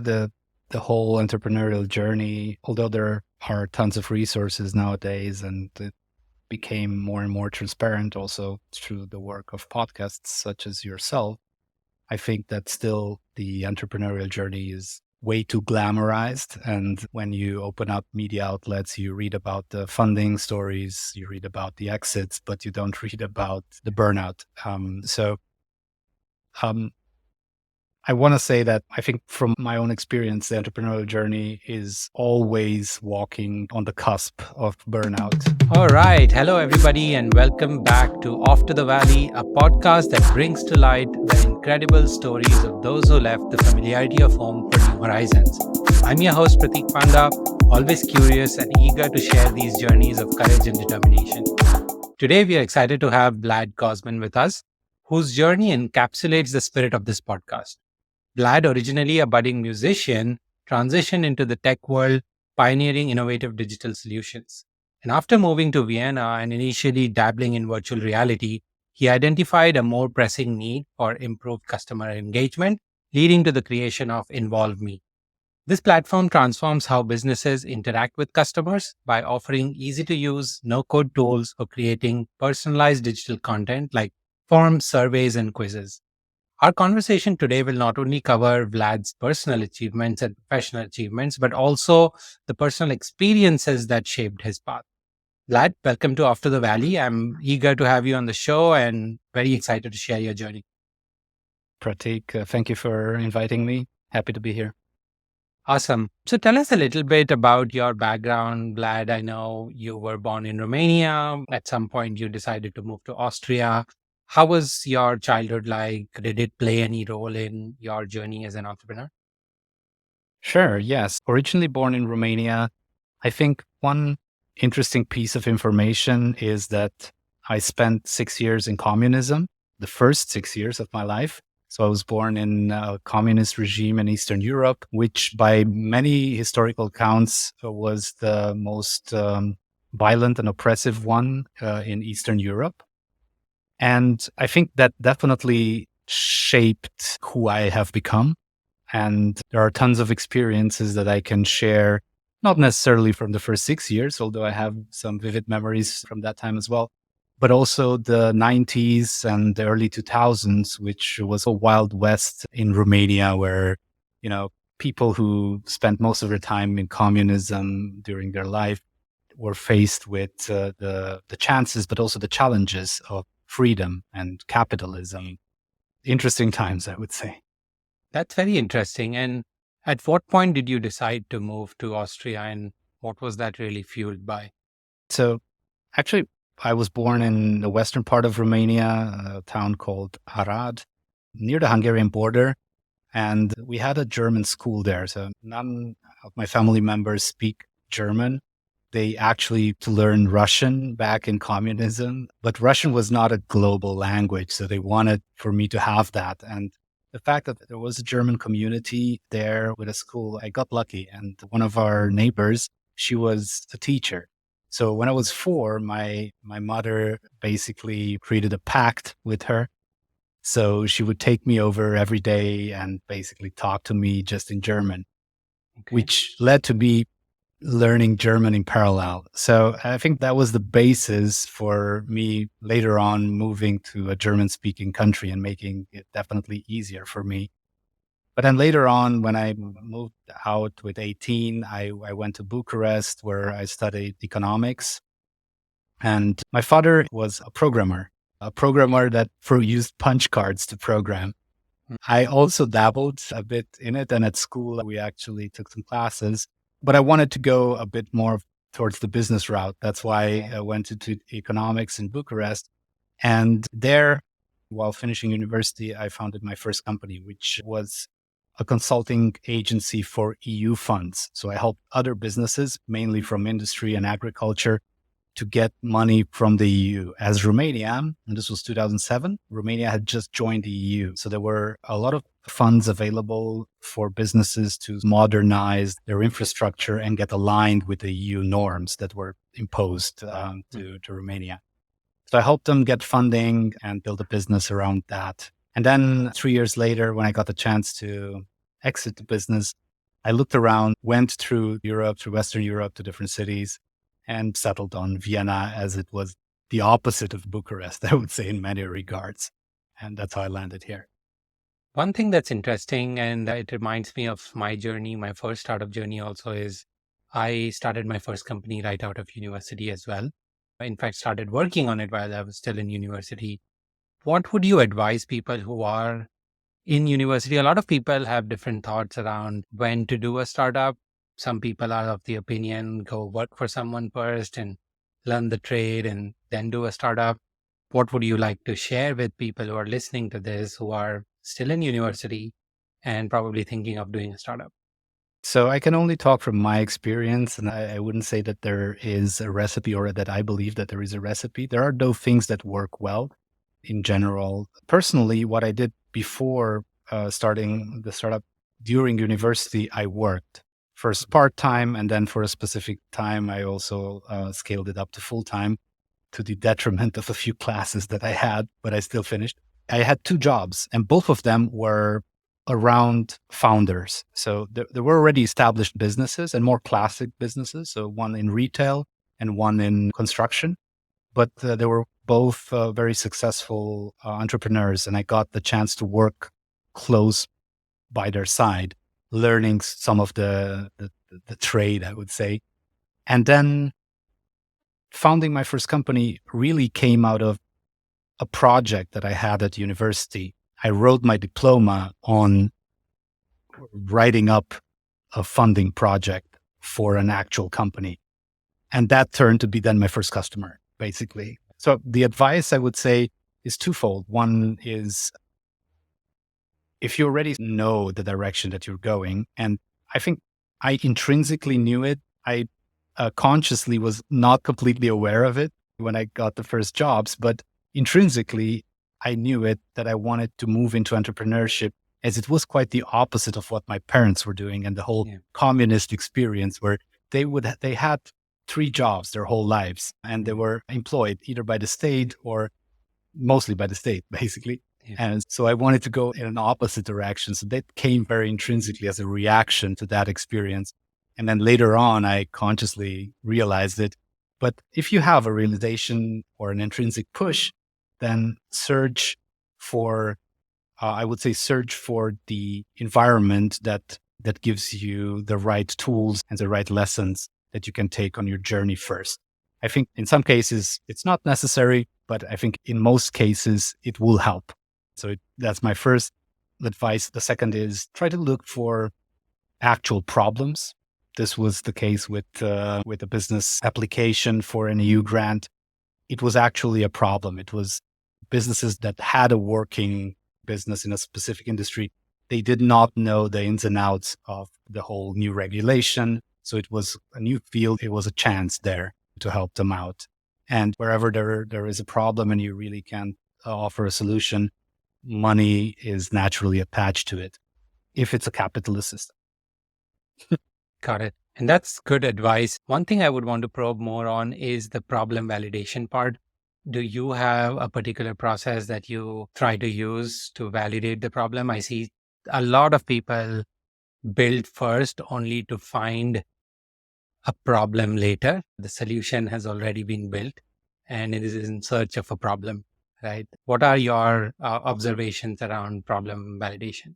The the whole entrepreneurial journey, although there are tons of resources nowadays and it became more and more transparent also through the work of podcasts such as yourself, I think that still the entrepreneurial journey is way too glamorized. And when you open up media outlets, you read about the funding stories, you read about the exits, but you don't read about the burnout. Um, I want to say that I think from my own experience, the entrepreneurial journey is always walking on the cusp of burnout. All right. Hello, everybody, and welcome back to Off to the Valley, a podcast that brings to light the incredible stories of those who left the familiarity of home for new horizons. I'm your host, Pratik Panda, always curious and eager to share these journeys of courage and determination. Today, we are excited to have Vlad Gozman with us, whose journey encapsulates the spirit of this podcast. Vlad, originally a budding musician, transitioned into the tech world, pioneering innovative digital solutions. And after moving to Vienna and initially dabbling in virtual reality, he identified a more pressing need for improved customer engagement, leading to the creation of InvolveMe. This platform transforms how businesses interact with customers by offering easy to use, no code tools for creating personalized digital content like forms, surveys, and quizzes. Our conversation today will not only cover Vlad's personal achievements and professional achievements, but also the personal experiences that shaped his path. Vlad, welcome to After the Valley. I'm eager to have you on the show and very excited to share your journey. Pratik, thank you for inviting me. Happy to be here. Awesome. So tell us a little bit about your background, Vlad. I know you were born in Romania. At some point, you decided to move to Austria. How was your childhood like? Did it play any role in your journey as an entrepreneur? Sure, yes. Originally born in Romania, I think one interesting piece of information is that I spent 6 years in communism, the first 6 years of my life. So I was born in a communist regime in Eastern Europe, which by many historical accounts was the most violent and oppressive one in Eastern Europe. And I think that definitely shaped who I have become. And there are tons of experiences that I can share, not necessarily from the first 6 years, although I have some vivid memories from that time as well, but also the 90s and the early 2000s, which was a wild west in Romania where, people who spent most of their time in communism during their life were faced with the chances, but also the challenges of freedom and capitalism. Interesting times, I would say. That's very interesting. And at what point did you decide to move to Austria and what was that really fueled by? So actually, I was born in the western part of Romania, a town called Arad, near the Hungarian border. And we had a German school there. So none of my family members speak German. They actually to learn Russian back in communism, but Russian was not a global language. So they wanted for me to have that. And the fact that there was a German community there with a school, I got lucky. And one of our neighbors, she was a teacher. So when I was 4, my mother basically created a pact with her. So she would take me over every day and basically talk to me just in German, Okay. which led to me learning German in parallel. So I think that was the basis for me later on moving to a German speaking country and making it definitely easier for me. But then later on, when I moved out with 18, I went to Bucharest where I studied economics. And my father was a programmer that used punch cards to program. Mm. I also dabbled a bit in it. And at school, we actually took some classes, but I wanted to go a bit more towards the business route. That's why I went into economics in Bucharest. And there, while finishing university, I founded my first company, which was a consulting agency for EU funds. So I helped other businesses, mainly from industry and agriculture, to get money from the EU. As Romania, and this was 2007, Romania had just joined the EU. So there were a lot of funds available for businesses to modernize their infrastructure and get aligned with the EU norms that were imposed to Romania. So I helped them get funding and build a business around that. And then 3 years later, when I got the chance to exit the business, I looked around, went through Europe, through Western Europe to different cities, and settled on Vienna, as it was the opposite of Bucharest, I would say, in many regards. And that's how I landed here. One thing that's interesting, and it reminds me of my journey, my first startup journey also, is I started my first company right out of university as well. I, in fact, started working on it while I was still in university. What would you advise people who are in university? A lot of people have different thoughts around when to do a startup. Some people are of the opinion, go work for someone first and learn the trade and then do a startup. What would you like to share with people who are listening to this, who are still in university and probably thinking of doing a startup? So I can only talk from my experience, and I wouldn't say that there is a recipe or that I believe that there is a recipe. There are no things that work well in general. Personally, what I did before starting the startup during university, I worked first part-time, and then for a specific time, I also scaled it up to full-time to the detriment of a few classes that I had, but I still finished. I had two jobs, and both of them were around founders. So there were already established businesses and more classic businesses. So one in retail and one in construction. But they were both very successful entrepreneurs. And I got the chance to work close by their side, learning some of the trade, I would say. And then founding my first company really came out of a project that I had at university. I wrote my diploma on writing up a funding project for an actual company. And that turned to be then my first customer, basically. So the advice I would say is twofold. One is if you already know the direction that you're going, and I think I intrinsically knew it, I consciously was not completely aware of it when I got the first jobs, but intrinsically, I knew it that I wanted to move into entrepreneurship, as it was quite the opposite of what my parents were doing and the whole communist experience where they had three jobs their whole lives and they were employed either by the state or mostly by the state, basically. Yeah. And so I wanted to go in an opposite direction. So that came very intrinsically as a reaction to that experience. And then later on, I consciously realized it. But if you have a realization or an intrinsic push, then search for the environment that gives you the right tools and the right lessons that you can take on your journey first. I think in some cases it's not necessary, but I think in most cases it will help. So that's my first advice. The second is try to look for actual problems. This was the case with a business application for an EU grant. It was actually a problem. It was businesses that had a working business in a specific industry. They did not know the ins and outs of the whole new regulation. So it was a new field. It was a chance there to help them out. And wherever there is a problem and you really can't offer a solution, money is naturally attached to it if it's a capitalist system. Got it. And that's good advice. One thing I would want to probe more on is the problem validation part. Do you have a particular process that you try to use to validate the problem? I see a lot of people build first only to find a problem later. The solution has already been built and it is in search of a problem, right? What are your observations around problem validation?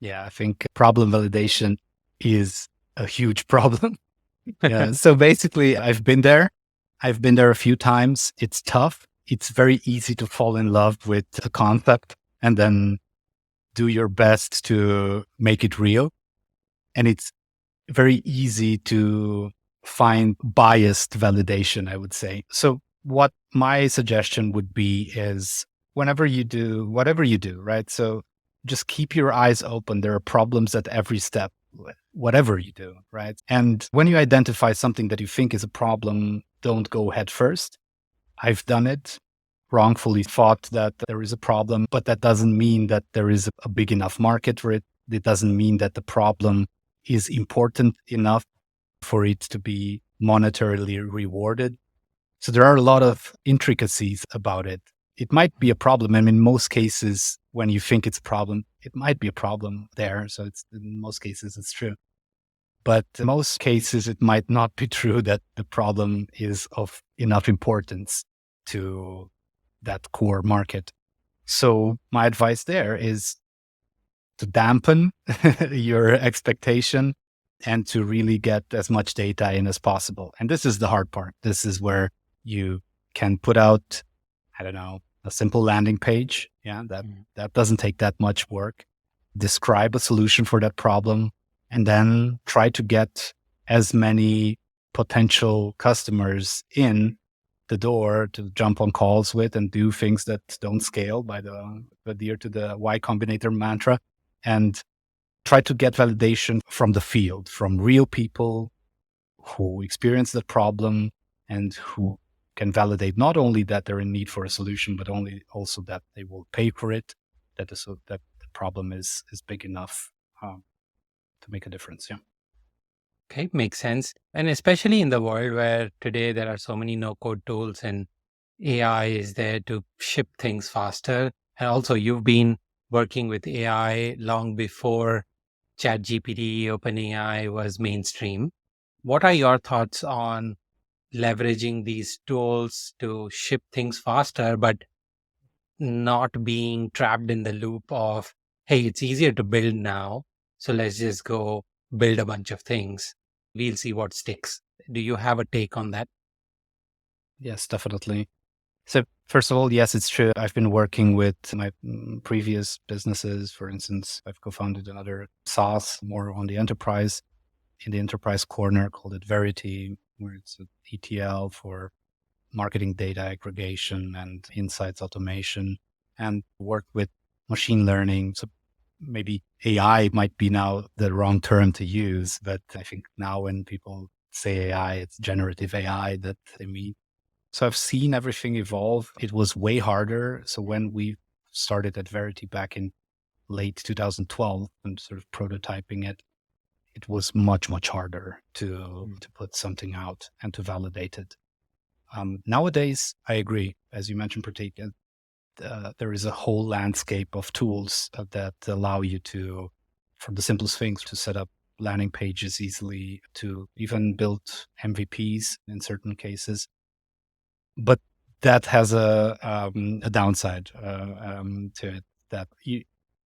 Yeah, I think problem validation is a huge problem. Yeah. So basically, I've been there. I've been there a few times. It's tough. It's very easy to fall in love with a concept and then do your best to make it real. And it's very easy to find biased validation, I would say. So what my suggestion would be is whenever you do, whatever you do, right? So just keep your eyes open. There are problems at every step, whatever you do, right? And when you identify something that you think is a problem, don't go head first. I've done it, wrongfully thought that there is a problem, but that doesn't mean that there is a big enough market for it. It doesn't mean that the problem is important enough for it to be monetarily rewarded. So there are a lot of intricacies about it. It might be a problem. And in most cases, when you think it's a problem, it might be a problem there. So it's in most cases it's true. But in most cases, it might not be true that the problem is of enough importance to that core market. So my advice there is to dampen your expectation and to really get as much data in as possible. And this is the hard part. This is where you can put out, I don't know, a simple landing page. Yeah, that doesn't take that much work. Describe a solution for that problem, and then try to get as many potential customers in the door to jump on calls with and do things that don't scale by the adhere to the Y Combinator mantra, and try to get validation from the field, from real people who experience the problem and who can validate not only that they're in need for a solution, but also that they will pay for it, that the problem is big enough to make a difference. Yeah. Okay, makes sense. And especially in the world where today there are so many no-code tools and AI is there to ship things faster. And also you've been working with AI long before ChatGPT, OpenAI was mainstream. What are your thoughts on leveraging these tools to ship things faster, but not being trapped in the loop of, hey, it's easier to build now, so let's just go build a bunch of things. We'll see what sticks. Do you have a take on that? Yes, definitely. So first of all, yes, it's true. I've been working with my previous businesses. For instance, I've co-founded another SaaS more on the enterprise, in the enterprise corner, called it Verity, where it's an ETL for marketing data aggregation and insights automation, and work with machine learning. So maybe AI might be now the wrong term to use, but I think now when people say AI, it's generative AI that they mean. So I've seen everything evolve. It was way harder. So when we started at Verity back in late 2012 and sort of prototyping it, it was much, much harder to put something out and to validate it. Nowadays, I agree. As you mentioned, Pratik, there is a whole landscape of tools that allow you to, from the simplest things, to set up landing pages easily, to even build MVPs in certain cases. But that has a downside to it, that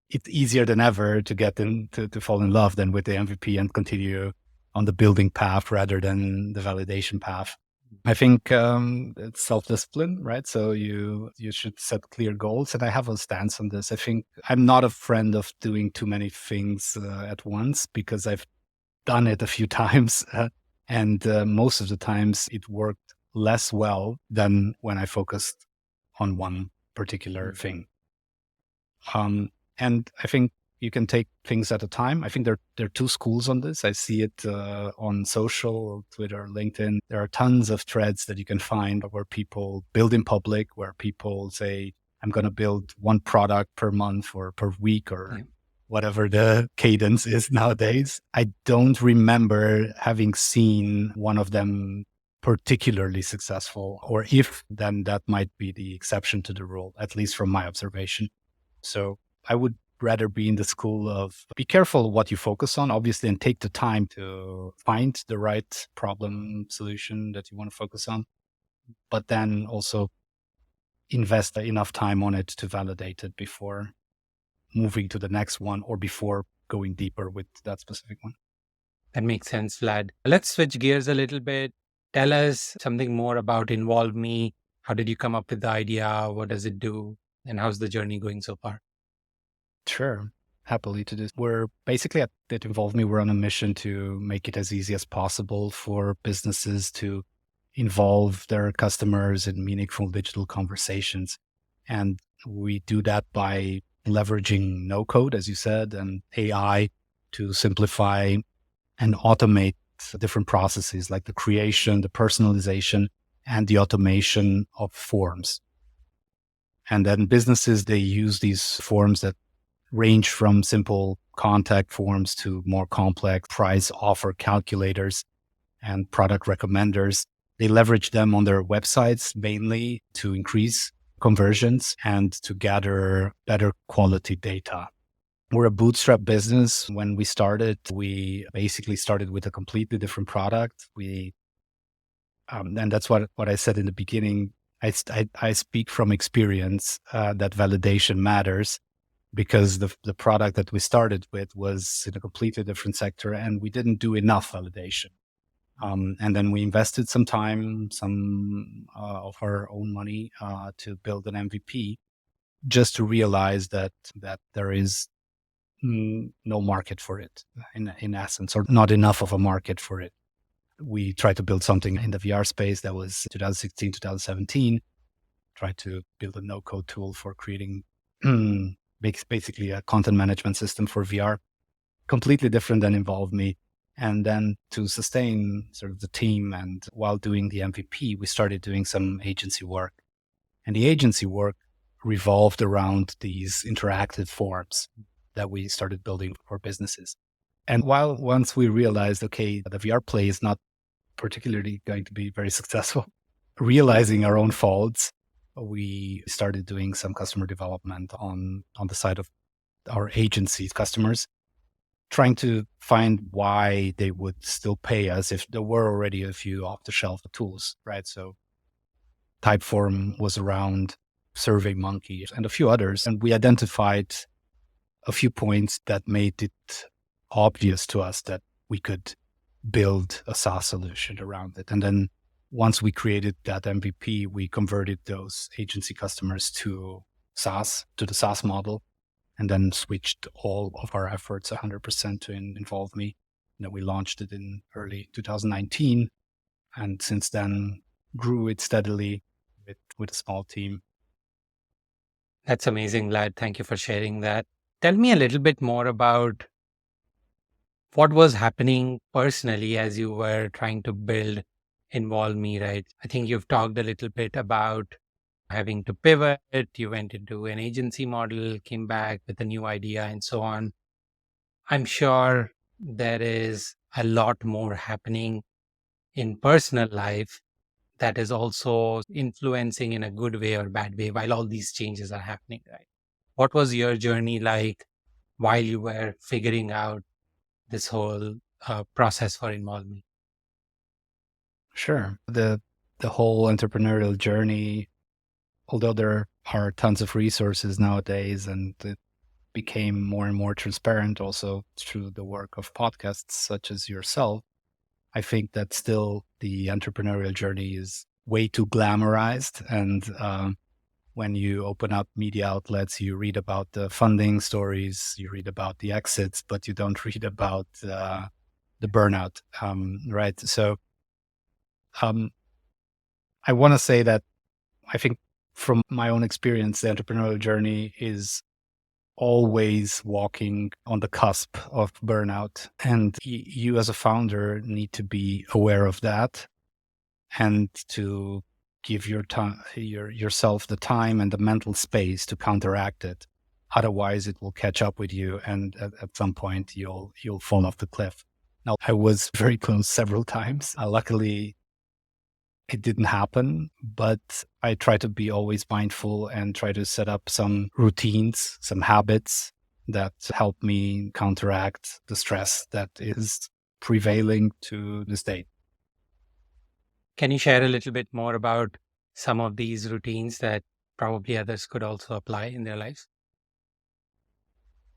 it's easier than ever to get them to fall in love than with the MVP and continue on the building path rather than the validation path. I think it's self-discipline, right? So you should set clear goals. And I have a stance on this. I think I'm not a friend of doing too many things at once, because I've done it a few times. And most of the times it worked less well than when I focused on one particular thing. And I think you can take things at a time. I think there are two schools on this. I see it on social, Twitter, LinkedIn. There are tons of threads that you can find where people build in public, where people say, I'm going to build one product per month or per week or whatever the cadence is nowadays. I don't remember having seen one of them particularly successful, or if, then that might be the exception to the rule, at least from my observation. So I would rather be in the school of be careful what you focus on, obviously, and take the time to find the right problem solution that you want to focus on, but then also invest enough time on it to validate it before moving to the next one or before going deeper with that specific one. That makes sense, Vlad. Let's switch gears a little bit. Tell us something more about InvolveMe. How did you come up with the idea? What does it do? And how's the journey going so far? Sure. Happily to do. We're basically at InvolveMe, we're on a mission to make it as easy as possible for businesses to involve their customers in meaningful digital conversations. And we do that by leveraging no code, as you said, and AI to simplify and automate different processes like the creation, the personalization, and the automation of forms. And then businesses, they use these forms that range from simple contact forms to more complex price offer calculators and product recommenders. They leverage them on their websites mainly to increase conversions and to gather better quality data. We're a bootstrap business. When we started, we basically started with a completely different product. And that's what I said in the beginning. I speak from experience that validation matters because the product that we started with was in a completely different sector and we didn't do enough validation. And then we invested some time, some of our own money to build an MVP, just to realize that there is no market for it in essence, or not enough of a market for it. We tried to build something in the VR space. That was 2016, 2017. Tried to build a no-code tool for creating basically a content management system for VR, completely different than InvolveMe. And then to sustain sort of the team and while doing the MVP, we started doing some agency work. And the agency work revolved around these interactive forums that we started building for businesses. And once we realized, okay, the VR play is not particularly going to be very successful, realizing our own faults, we started doing some customer development on the side of our agency customers, trying to find why they would still pay us if there were already a few off-the-shelf tools, right? So Typeform was around, SurveyMonkey, and a few others. And we identified a few points that made it obvious to us that we could build a SaaS solution around it. And then once we created that MVP, we converted those agency customers to the SaaS model, and then switched all of our efforts 100% to InvolveMe. And then we launched it in early 2019. And since then, grew it steadily with a small team. That's amazing, Vlad. Thank you for sharing that. Tell me a little bit more about what was happening personally as you were trying to build InvolveMe, right? I think you've talked a little bit about having to pivot. You went into an agency model, came back with a new idea, and so on. I'm sure there is a lot more happening in personal life that is also influencing in a good way or bad way while all these changes are happening, right? What was your journey like while you were figuring out this whole process for InvolveMe? Sure. The whole entrepreneurial journey, although there are tons of resources nowadays and it became more and more transparent also through the work of podcasts such as yourself, I think that still the entrepreneurial journey is way too glamorized. And when you open up media outlets, you read about the funding stories, you read about the exits, but you don't read about the burnout, right? So I want to say that I think from my own experience, the entrepreneurial journey is always walking on the cusp of burnout. And you as a founder need to be aware of that and to give yourself the time and the mental space to counteract it. Otherwise, it will catch up with you, and at some point, you'll fall off the cliff. Now, I was very close several times. Luckily, it didn't happen, but I try to be always mindful and try to set up some routines, some habits that help me counteract the stress that is prevailing to this day. Can you share a little bit more about some of these routines that probably others could also apply in their lives?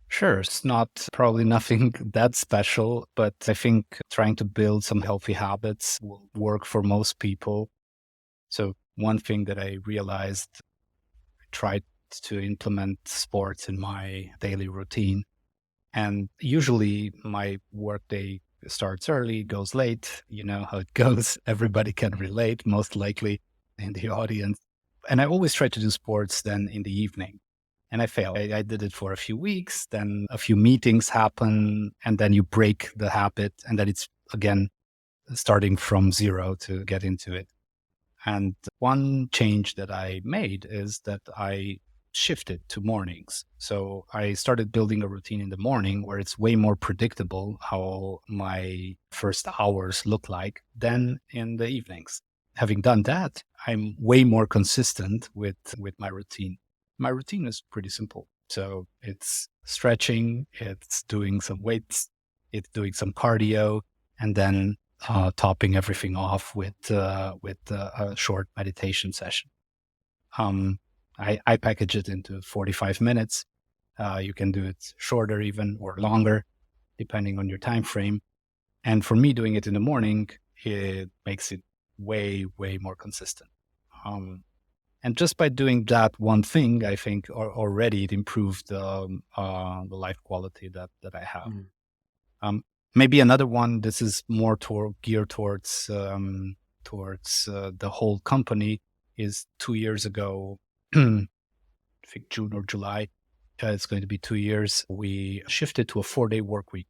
Sure, it's not probably nothing that special, but I think trying to build some healthy habits will work for most people. So one thing that I realized, I tried to implement sports in my daily routine. And usually my workday starts early, goes late. You know how it goes. Everybody can relate, most likely in the audience. And I always try to do sports then in the evening. And I failed. I did it for a few weeks, then a few meetings happen, and then you break the habit, and then it's again starting from zero to get into it. And one change that I made is that I shifted to mornings. So I started building a routine in the morning where it's way more predictable how my first hours look like than in the evenings. Having done that, I'm way more consistent with my routine. My routine is pretty simple. So it's stretching, it's doing some weights, it's doing some cardio, and then topping everything off with a short meditation session. I package it into 45 minutes. You can do it shorter even or longer, depending on your time frame. And for me, doing it in the morning, it makes it way, way more consistent. And just by doing that one thing, I think already it improved the life quality that I have. Mm. Maybe another one. This is more geared towards the whole company. Is 2 years ago, I think June or July. It's going to be 2 years. We shifted to a 4-day work week.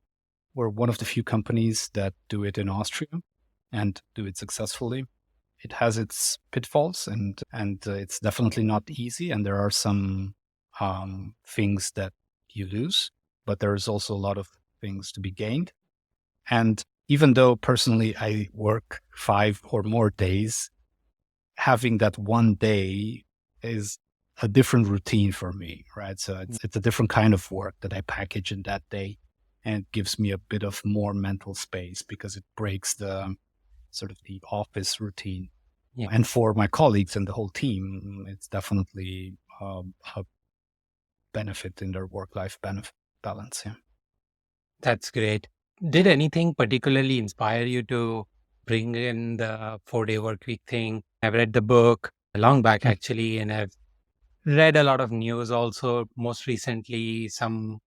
We're one of the few companies that do it in Austria and do it successfully. It has its pitfalls and it's definitely not easy. And there are some things that you lose, but there's also a lot of things to be gained. And even though personally I work 5 or more days, having that one day is a different routine for me, right? So it's a different kind of work that I package in that day, and it gives me a bit of more mental space because it breaks the sort of the office routine. Yeah. And for my colleagues and the whole team, it's definitely a benefit in their work-life balance. Yeah. That's great. Did anything particularly inspire you to bring in the 4-day work week thing? I've read the book long back Mm. actually, and I've read a lot of news also. Most recently, some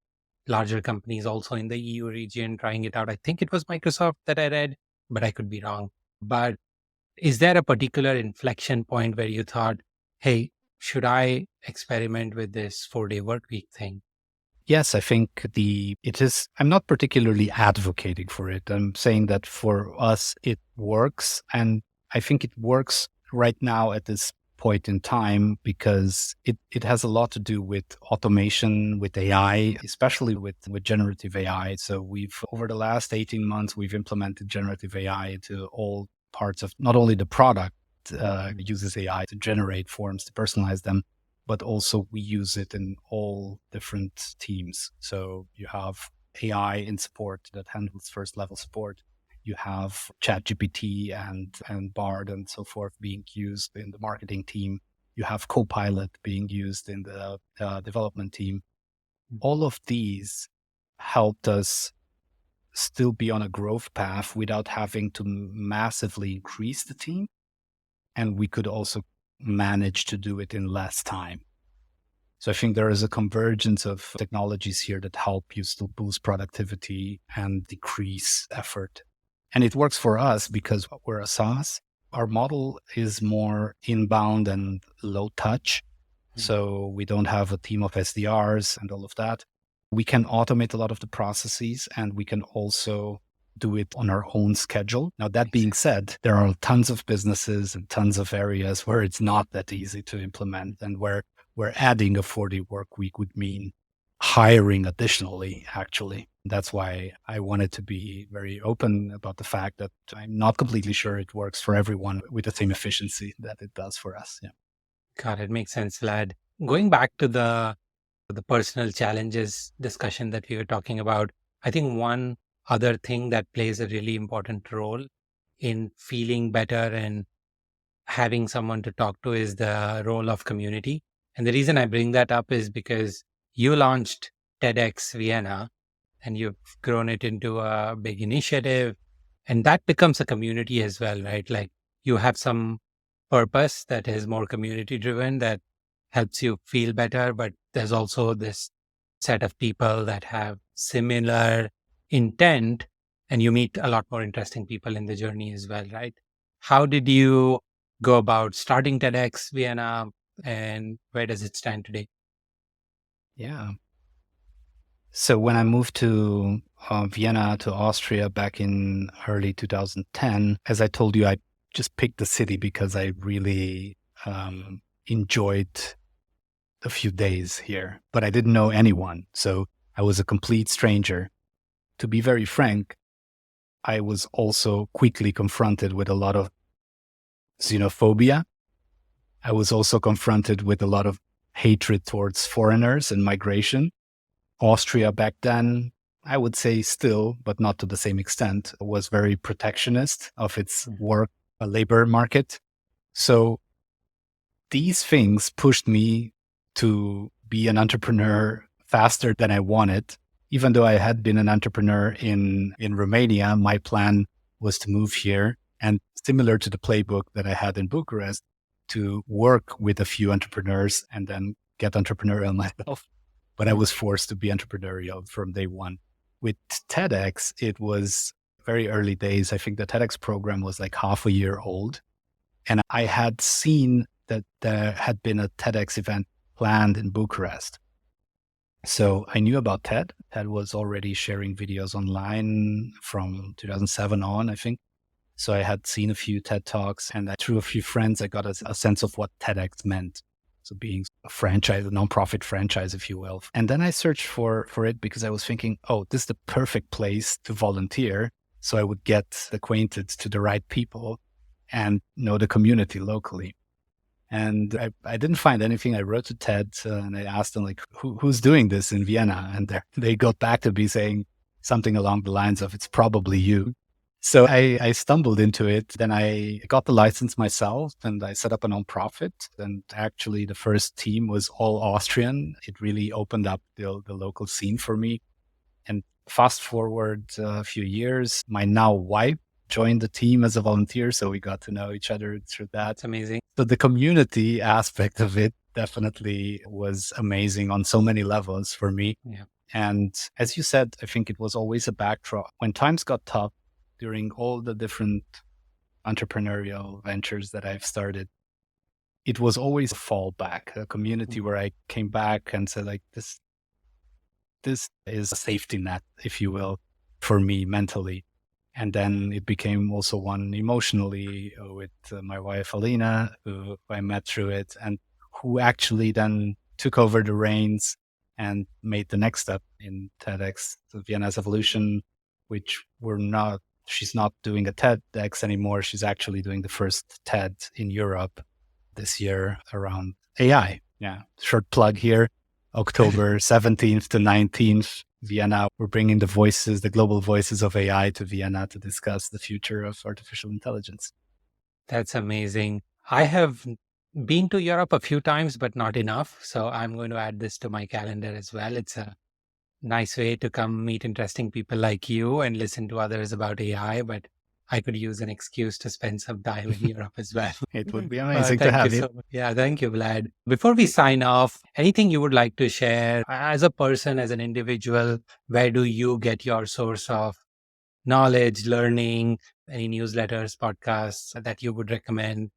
larger companies also in the EU region trying it out. I think it was Microsoft that I read, but I could be wrong. But is there a particular inflection point where you thought, hey, should I experiment with this 4-day work week thing? Yes, I think I'm not particularly advocating for it. I'm saying that for us, it works. And I think it works right now at this point in time because it has a lot to do with automation, with AI, especially with generative AI. So over the last 18 months, we've implemented generative AI into all parts of not only the product, uses AI to generate forms, to personalize them, but also we use it in all different teams. So you have AI in support that handles first level support. You have ChatGPT and Bard and so forth being used in the marketing team. You have Copilot being used in the development team. All of these helped us still be on a growth path without having to massively increase the team. And we could also manage to do it in less time. So I think there is a convergence of technologies here that help you still boost productivity and decrease effort. And it works for us because we're a SaaS. Our model is more inbound and low touch. So we don't have a team of SDRs and all of that. We can automate a lot of the processes and we can also do it on our own schedule. Now, that being said, there are tons of businesses and tons of areas where it's not that easy to implement and where adding a 4-day work week would mean hiring additionally, actually. That's why I wanted to be very open about the fact that I'm not completely sure it works for everyone with the same efficiency that it does for us. Yeah. God, it makes sense, Vlad. Going back to the personal challenges discussion that we were talking about, I think one other thing that plays a really important role in feeling better and having someone to talk to is the role of community. And the reason I bring that up is because you launched TEDx Vienna and you've grown it into a big initiative, and that becomes a community as well, right? Like you have some purpose that is more community driven that helps you feel better, but there's also this set of people that have similar intent, and you meet a lot more interesting people in the journey as well, right? How did you go about starting TEDx Vienna, and where does it stand today? Yeah. So when I moved to Vienna, to Austria back in early 2010, as I told you, I just picked the city because I really enjoyed a few days here, but I didn't know anyone. So I was a complete stranger. To be very frank, I was also quickly confronted with a lot of xenophobia. I was also confronted with a lot of hatred towards foreigners and migration. Austria back then, I would say still, but not to the same extent, was very protectionist of its labor market. So these things pushed me to be an entrepreneur faster than I wanted. Even though I had been an entrepreneur in Romania, my plan was to move here and similar to the playbook that I had in Bucharest, to work with a few entrepreneurs and then get entrepreneurial myself. But I was forced to be entrepreneurial from day one. With TEDx, it was very early days. I think the TEDx program was like half a year old. And I had seen that there had been a TEDx event planned in Bucharest. So I knew about TED. TED was already sharing videos online from 2007 on, I think. So I had seen a few TED Talks, and through a few friends, I got a sense of what TEDx meant. So being a franchise, a nonprofit franchise, if you will. And then I searched for it because I was thinking, oh, this is the perfect place to volunteer. So I would get acquainted to the right people and know the community locally. And I didn't find anything. I wrote to TED and I asked them, like, who's doing this in Vienna? And they got back to me saying something along the lines of, it's probably you. So I stumbled into it. Then I got the license myself and I set up a nonprofit. And actually, the first team was all Austrian. It really opened up the local scene for me. And fast forward a few years, my now wife joined the team as a volunteer. So we got to know each other through that. That's amazing. So the community aspect of it definitely was amazing on so many levels for me. Yeah. And as you said, I think it was always a backdrop. When times got tough, during all the different entrepreneurial ventures that I've started, it was always a fallback, a community where I came back and said, like, this is a safety net, if you will, for me mentally. And then it became also one emotionally with my wife, Alina, who I met through it and who actually then took over the reins and made the next step in TEDx, the Vienna's Evolution, which she's not doing a TEDx anymore. She's actually doing the first TED in Europe this year around AI. Yeah. Short plug here, October 17th to 19th, Vienna. We're bringing the global voices of AI to Vienna to discuss the future of artificial intelligence. That's amazing. I have been to Europe a few times, but not enough. So I'm going to add this to my calendar as well. It's a nice way to come meet interesting people like you and listen to others about AI, but I could use an excuse to spend some time in Europe as well. It would be amazing to have you. So much. Yeah, thank you, Vlad. Before we sign off, anything you would like to share as a person, as an individual? Where do you get your source of knowledge, learning, any newsletters, podcasts that you would recommend?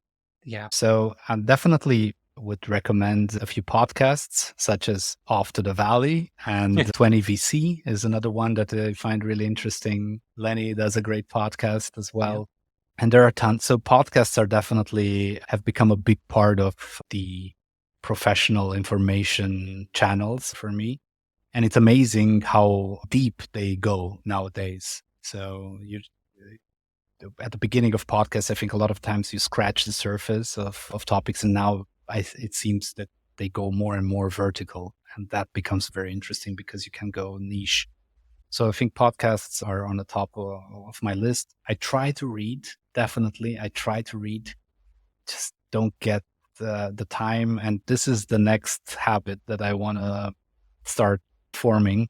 Yeah. So I definitely would recommend a few podcasts, such as Off to the Valley, and 20 VC is another one that I find really interesting. Lenny does a great podcast as well. Yeah. And there are tons. So podcasts have become a big part of the professional information channels for me. And it's amazing how deep they go nowadays. So at the beginning of podcasts, I think a lot of times you scratch the surface of topics, and now it seems that they go more and more vertical, and that becomes very interesting because you can go niche. So I think podcasts are on the top of my list. I try to read, definitely. I try to read, just don't get the time. And this is the next habit that I want to start forming.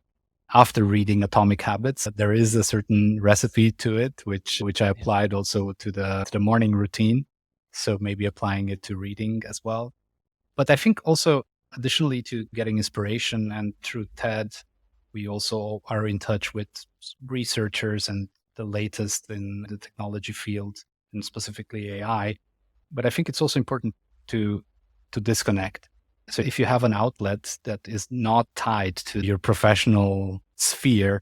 After reading Atomic Habits, there is a certain recipe to it, which I applied also to the morning routine. So maybe applying it to reading as well. But I think also additionally to getting inspiration, and through TED, we also are in touch with researchers and the latest in the technology field, and specifically AI. But I think it's also important to disconnect. So if you have an outlet that is not tied to your professional sphere,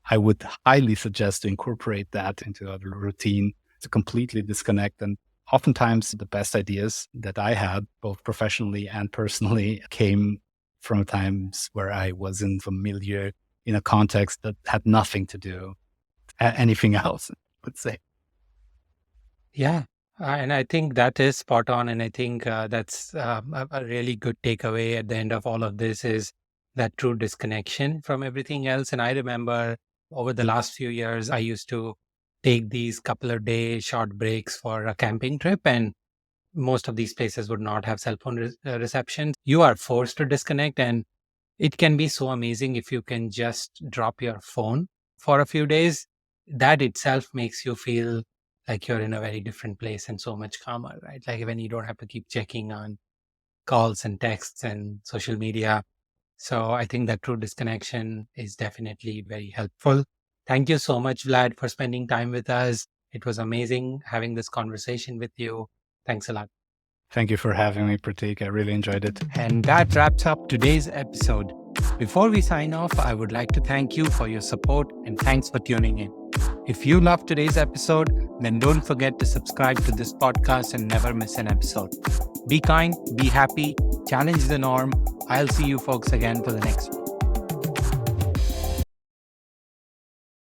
I would highly suggest to incorporate that into a routine to completely disconnect. And oftentimes the best ideas that I had, both professionally and personally, came from times where I wasn't familiar in a context that had nothing to do anything else, I would say. Yeah. And I think that is spot on. And I think that's a really good takeaway at the end of all of this is that true disconnection from everything else. And I remember over the last few years, I used to take these couple of day short breaks for a camping trip. And most of these places would not have cell phone reception. You are forced to disconnect. And it can be so amazing if you can just drop your phone for a few days. That itself makes you feel like you're in a very different place and so much calmer, right? Like when you don't have to keep checking on calls and texts and social media. So I think that true disconnection is definitely very helpful. Thank you so much, Vlad, for spending time with us. It was amazing having this conversation with you. Thanks a lot. Thank you for having me, Pratik. I really enjoyed it. And that wraps up today's episode. Before we sign off, I would like to thank you for your support and thanks for tuning in. If you loved today's episode, then don't forget to subscribe to this podcast and never miss an episode. Be kind, be happy, challenge the norm. I'll see you folks again for the next one.